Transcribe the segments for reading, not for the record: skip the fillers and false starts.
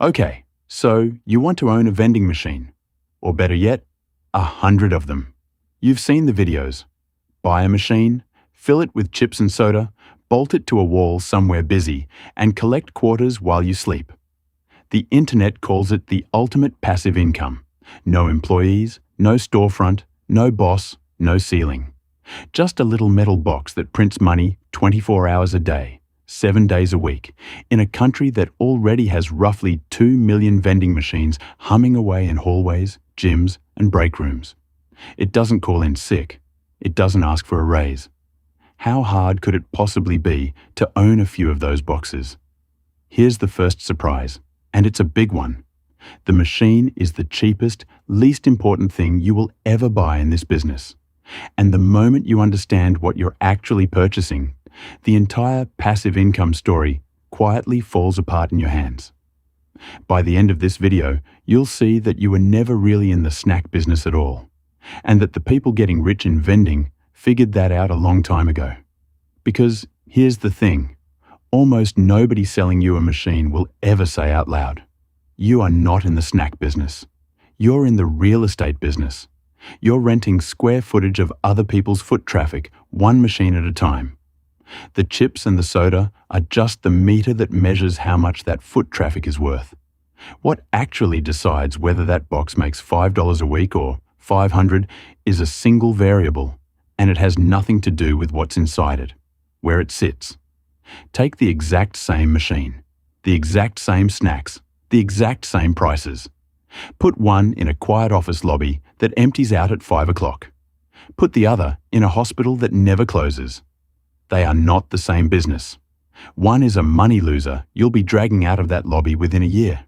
Okay, so you want to own a vending machine, or better yet, 100 of them. You've seen the videos. Buy a machine, fill it with chips and soda, bolt it to a wall somewhere busy, and collect quarters while you sleep. The internet calls it the ultimate passive income. No employees, no storefront, no boss, no ceiling. Just a little metal box that prints money 24 hours a day, 7 days a week, in a country that already has roughly 2 million vending machines humming away in hallways, gyms, and break rooms. It doesn't call in sick. It doesn't ask for a raise. How hard could it possibly be to own a few of those boxes? Here's the first surprise, and it's a big one. The machine is the cheapest, least important thing you will ever buy in this business. And the moment you understand what you're actually purchasing, the entire passive income story quietly falls apart in your hands. By the end of this video, you'll see that you were never really in the snack business at all, and that the people getting rich in vending figured that out a long time ago. Because here's the thing, almost nobody selling you a machine will ever say out loud, "You are not in the snack business. You're in the real estate business. You're renting square footage of other people's foot traffic, one machine at a time. The chips and the soda are just the meter that measures how much that foot traffic is worth. What actually decides whether that box makes $5 a week or 500 is a single variable, and it has nothing to do with what's inside it, where it sits. Take the exact same machine, the exact same snacks, the exact same prices. Put one in a quiet office lobby that empties out at 5 o'clock. Put the other in a hospital that never closes. They are not the same business. One is a money loser you'll be dragging out of that lobby within a year.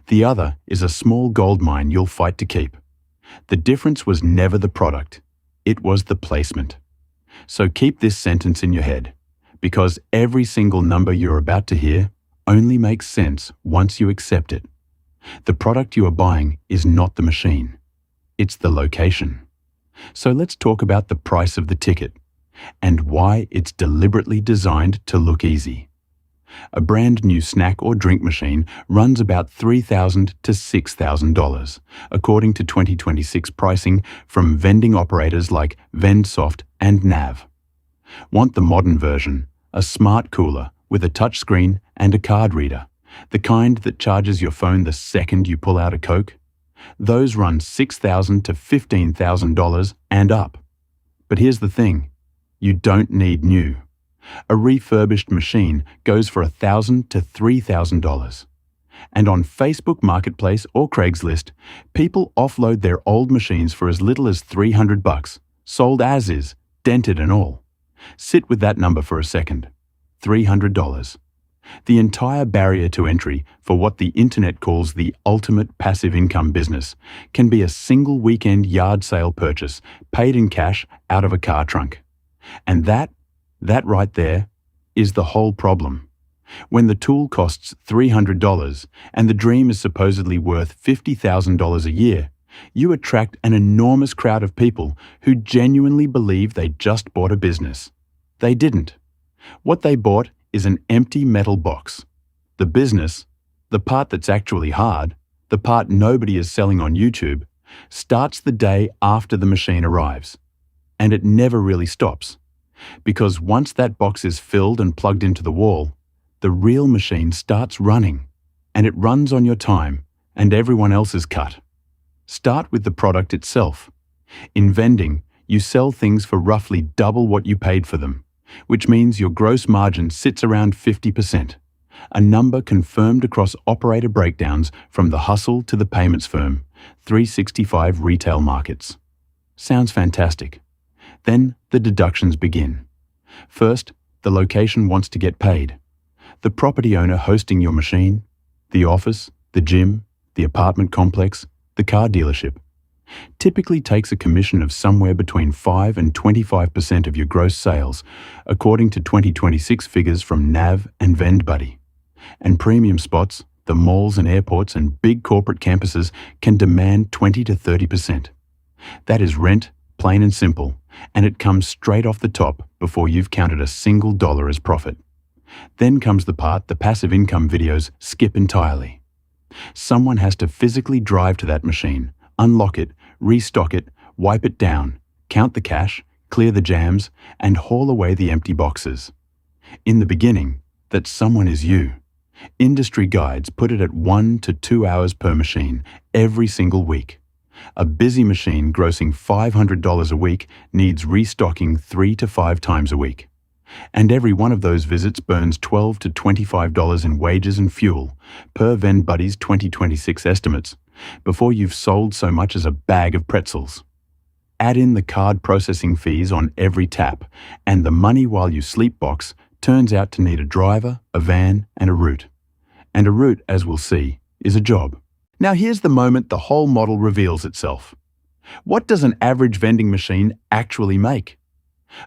The other is a small gold mine you'll fight to keep. The difference was never the product. It was the placement. So keep this sentence in your head, because every single number you're about to hear only makes sense once you accept it. The product you are buying is not the machine. It's the location. So let's talk about the price of the ticket and why it's deliberately designed to look easy. A brand new snack or drink machine runs about $3,000 to $6,000, according to 2026 pricing from vending operators like VendSoft and Nav. Want the modern version, a smart cooler with a touchscreen and a card reader, the kind that charges your phone the second you pull out a Coke? Those run $6,000 to $15,000 and up. But here's the thing, you don't need new. A refurbished machine goes for $1,000 to $3,000. And on Facebook Marketplace or Craigslist, people offload their old machines for as little as $300, sold as is, dented and all. Sit with that number for a second. $300. The entire barrier to entry for what the internet calls the ultimate passive income business can be a single weekend yard sale purchase paid in cash out of a car trunk. And that right there is the whole problem. When the tool costs $300 and the dream is supposedly worth $50,000 a year, you attract an enormous crowd of people who genuinely believe they just bought a business. They didn't. What they bought is an empty metal box. The business, the part that's actually hard, the part nobody is selling on YouTube, starts the day after the machine arrives. And it never really stops. Because once that box is filled and plugged into the wall, the real machine starts running. And it runs on your time and everyone else's cut. Start with the product itself. In vending, you sell things for roughly double what you paid for them, which means your gross margin sits around 50%, a number confirmed across operator breakdowns from the hustle to the payments firm, 365 retail markets. Sounds fantastic. Then the deductions begin. First, the location wants to get paid. The property owner hosting your machine, the office, the gym, the apartment complex, the car dealership, typically takes a commission of somewhere between 5 and 25% of your gross sales, according to 2026 figures from Nav and VendBuddy. And premium spots, the malls and airports and big corporate campuses can demand 20 to 30%. That is rent, plain and simple, and it comes straight off the top before you've counted a single dollar as profit. Then comes the part the passive income videos skip entirely. Someone has to physically drive to that machine, unlock it, restock it, wipe it down, count the cash, clear the jams, and haul away the empty boxes. In the beginning, that someone is you. Industry guides put it at 1 to 2 hours per machine, every single week. A busy machine grossing $500 a week needs restocking 3 to 5 times a week. And every one of those visits burns $12 to $25 in wages and fuel, per VendBuddy's 2026 estimates, before you've sold so much as a bag of pretzels. Add in the card processing fees on every tap, and the money while you sleep box turns out to need a driver, a van, and a route. And a route, as we'll see, is a job. Now here's the moment the whole model reveals itself. What does an average vending machine actually make?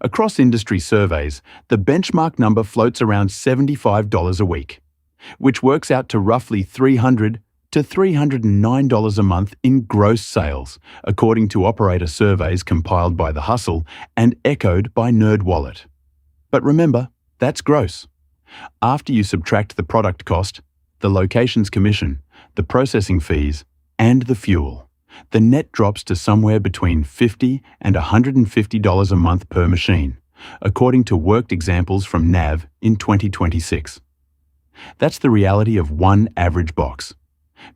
Across industry surveys, the benchmark number floats around $75 a week, which works out to roughly $300 to $309 a month in gross sales, according to operator surveys compiled by The Hustle and echoed by NerdWallet. But remember, that's gross. After you subtract the product cost, the location's commission, the processing fees, and the fuel, the net drops to somewhere between $50 and $150 a month per machine, according to worked examples from NAV in 2026. That's the reality of one average box.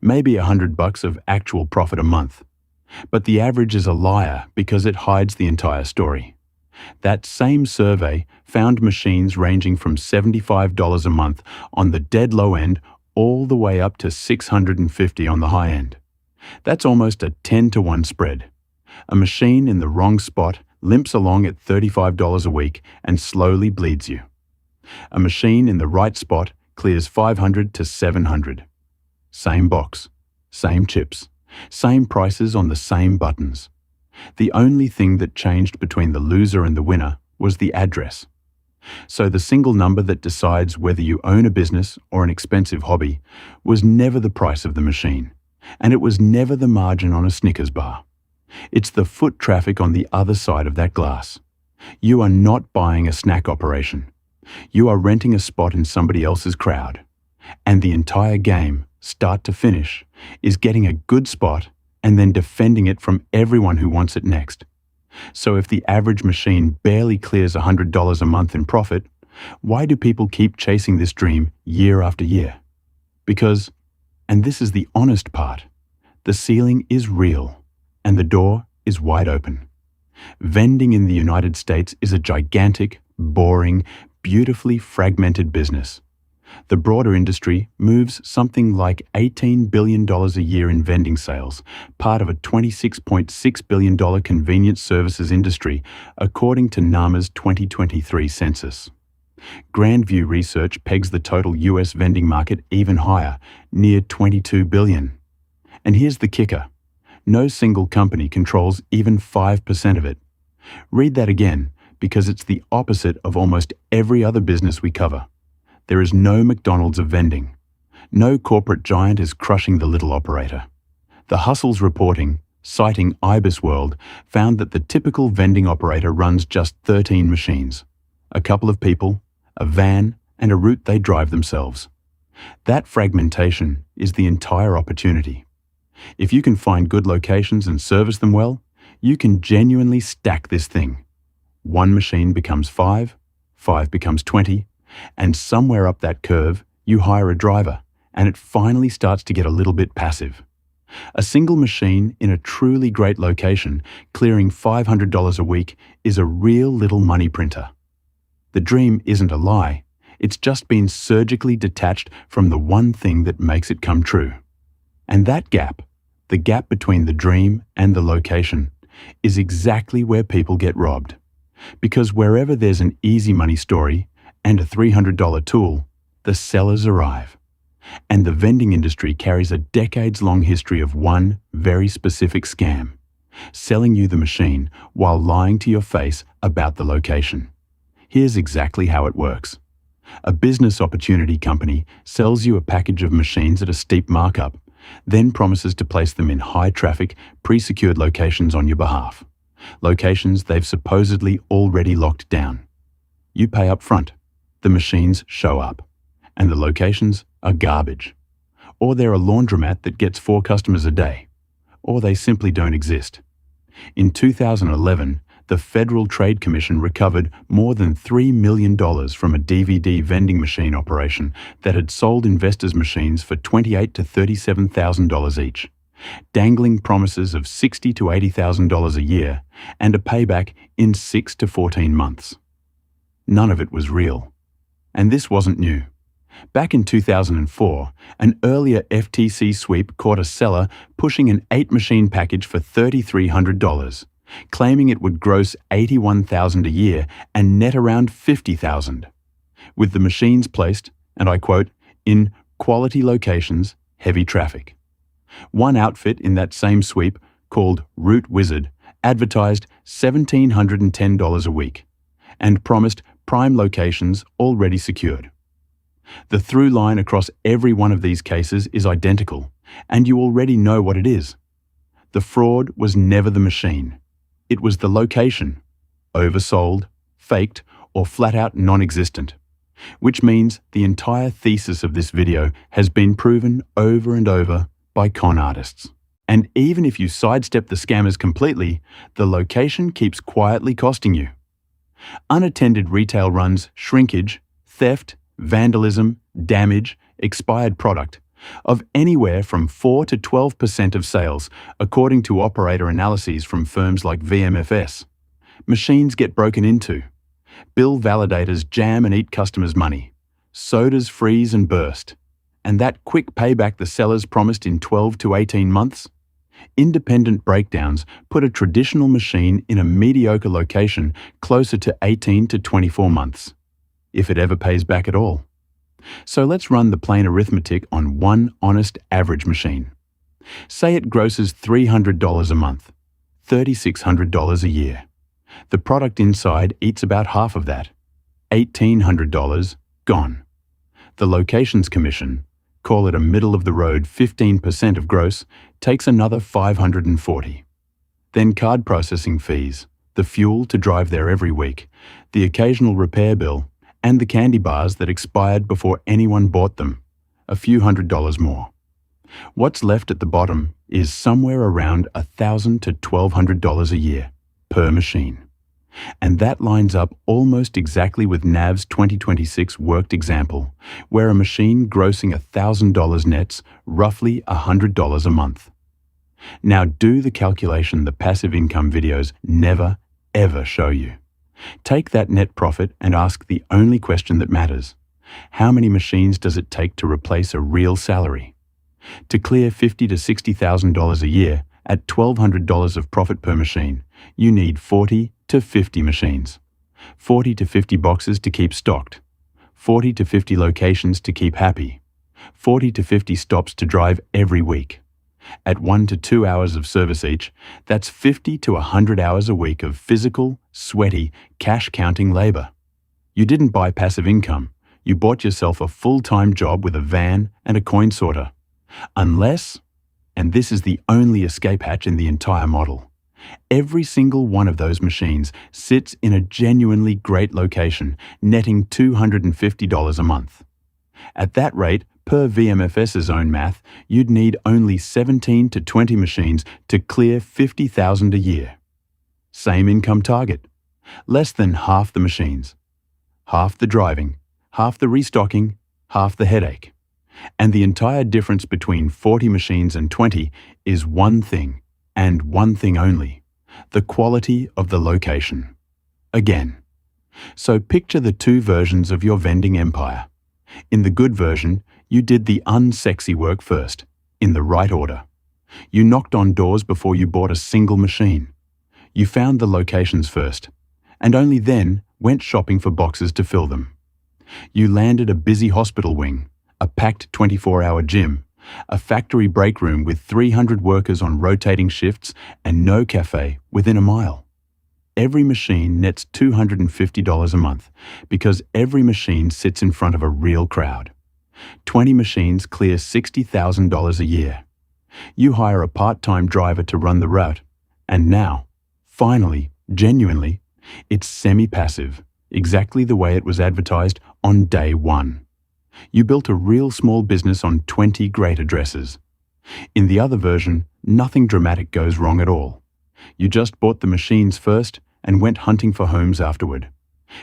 Maybe $100 of actual profit a month. But the average is a liar because it hides the entire story. That same survey found machines ranging from $75 a month on the dead low end all the way up to $650 on the high end. That's almost a 10-to-1 spread. A machine in the wrong spot limps along at $35 a week and slowly bleeds you. A machine in the right spot clears $500 to $700. Same box, same chips, same prices on the same buttons. The only thing that changed between the loser and the winner was the address. So the single number that decides whether you own a business or an expensive hobby was never the price of the machine, and it was never the margin on a Snickers bar. It's the foot traffic on the other side of that glass. You are not buying a snack operation. You are renting a spot in somebody else's crowd. And the entire game, start to finish, is getting a good spot and then defending it from everyone who wants it next. So if the average machine barely clears $100 a month in profit, why do people keep chasing this dream year after year? Because, and this is the honest part, the ceiling is real and the door is wide open. Vending in the United States is a gigantic, boring, beautifully fragmented business. The broader industry moves something like $18 billion a year in vending sales, part of a $26.6 billion convenience services industry, according to NAMA's 2023 census. Grandview Research pegs the total US vending market even higher, near $22 billion. And here's the kicker. No single company controls even 5% of it. Read that again, because it's the opposite of almost every other business we cover. There is no McDonald's of vending. No corporate giant is crushing the little operator. The Hustle's reporting, citing IBISWorld, found that the typical vending operator runs just 13 machines, a couple of people, a van, and a route they drive themselves. That fragmentation is the entire opportunity. If you can find good locations and service them well, you can genuinely stack this thing. One machine becomes 5, 5 becomes 20, and somewhere up that curve, you hire a driver, and it finally starts to get a little bit passive. A single machine in a truly great location, clearing $500 a week, is a real little money printer. The dream isn't a lie, it's just been surgically detached from the one thing that makes it come true. And that gap, the gap between the dream and the location, is exactly where people get robbed. Because wherever there's an easy money story, and a $300 tool, the sellers arrive. And the vending industry carries a decades-long history of one very specific scam, selling you the machine while lying to your face about the location. Here's exactly how it works. A business opportunity company sells you a package of machines at a steep markup, then promises to place them in high-traffic, pre-secured locations on your behalf. Locations they've supposedly already locked down. You pay up front. The machines show up, and the locations are garbage. or they're a laundromat that gets 4 customers a day, or they simply don't exist. In 2011, the Federal Trade Commission recovered more than $3 million from a DVD vending machine operation that had sold investors' machines for $28,000 to $37,000 each, dangling promises of $60,000 to $80,000 a year and a payback in 6 to 14 months. None of it was real. And this wasn't new. Back in 2004, an earlier FTC sweep caught a seller pushing an 8-machine package for $3,300, claiming it would gross $81,000 a year and net around $50,000, with the machines placed, and I quote, in quality locations, heavy traffic. One outfit in that same sweep, called Route Wizard, advertised $1,710 a week and promised prime locations already secured. The through line across every one of these cases is identical, and you already know what it is. The fraud was never the machine. It was the location, oversold, faked, or flat-out non-existent, which means the entire thesis of this video has been proven over and over by con artists. And even if you sidestep the scammers completely, the location keeps quietly costing you. Unattended retail runs, shrinkage, theft, vandalism, damage, expired product of anywhere from 4 to 12% of sales, according to operator analyses from firms like VMFS. Machines get broken into. Bill validators jam and eat customers' money. Sodas freeze and burst. And that quick payback the sellers promised in 12 to 18 months? Independent breakdowns put a traditional machine in a mediocre location closer to 18 to 24 months, if it ever pays back at all. So let's run the plain arithmetic on one honest average machine. Say it grosses $300 a month, $3,600 a year. The product inside eats about half of that, $1,800 gone. The locations commission, call it a middle-of-the-road 15% of gross, takes another $540. Then card processing fees, the fuel to drive there every week, the occasional repair bill, and the candy bars that expired before anyone bought them, a few $100s more. What's left at the bottom is somewhere around $1,000 to $1,200 a year per machine. And that lines up almost exactly with NAV's 2026 worked example, where a machine grossing $1,000 nets roughly $100 a month. Now do the calculation the passive income videos never, ever show you. Take that net profit and ask the only question that matters. How many machines does it take to replace a real salary? To clear $50,000 to $60,000 a year at $1,200 of profit per machine, you need 40 to 50 machines, 40 to 50 boxes to keep stocked, 40 to 50 locations to keep happy, 40 to 50 stops to drive every week. At 1 to 2 hours of service each, that's 50 to 100 hours a week of physical, sweaty, cash-counting labor. You didn't buy passive income. You bought yourself a full-time job with a van and a coin sorter. Unless, and this is the only escape hatch in the entire model, every single one of those machines sits in a genuinely great location, netting $250 a month. At that rate, per VMFS's own math, you'd need only 17 to 20 machines to clear $50,000 a year. Same income target. Less than half the machines. Half the driving, half the restocking, half the headache. And the entire difference between 40 machines and 20 is one thing, and one thing only: the quality of the location. Again. So picture the two versions of your vending empire. In the good version, you did the unsexy work first, in the right order. You knocked on doors before you bought a single machine. You found the locations first, and only then went shopping for boxes to fill them. You landed a busy hospital wing, a packed 24-hour gym, a factory break room with 300 workers on rotating shifts, and no cafe within a mile. Every machine nets $250 a month because every machine sits in front of a real crowd. 20 machines clear $60,000 a year. You hire a part-time driver to run the route, and now, finally, genuinely, it's semi-passive, exactly the way it was advertised on day one. You built a real small business on 20 great addresses. In the other version, nothing dramatic goes wrong at all. You just bought the machines first and went hunting for homes afterward,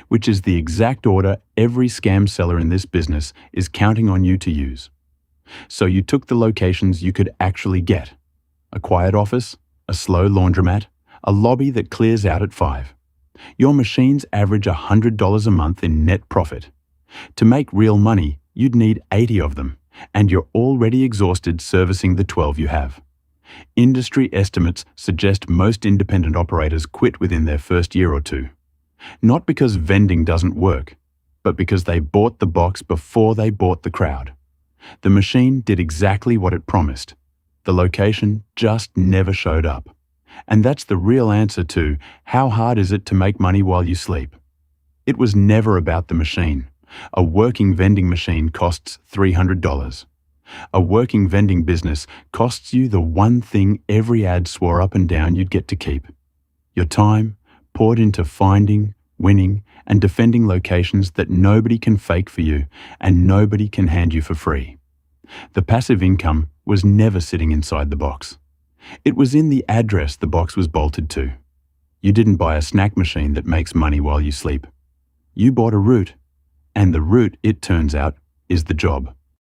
which is the exact order every scam seller in this business is counting on you to use. So you took the locations you could actually get: a quiet office, a slow laundromat, a lobby that clears out at 5. Your machines average $100 a month in net profit. To make real money, you'd need 80 of them, and you're already exhausted servicing the 12 you have. Industry estimates suggest most independent operators quit within their first year or two. Not because vending doesn't work, but because they bought the box before they bought the crowd. The machine did exactly what it promised. The location just never showed up. And that's the real answer to how hard is it to make money while you sleep. It was never about the machine. A working vending machine costs $300. A working vending business costs you the one thing every ad swore up and down you'd get to keep: your time poured into finding, winning, and defending locations that nobody can fake for you and nobody can hand you for free. The passive income was never sitting inside the box. It was in the address the box was bolted to. You didn't buy a snack machine that makes money while you sleep. You bought a route, and the route, it turns out, is the job.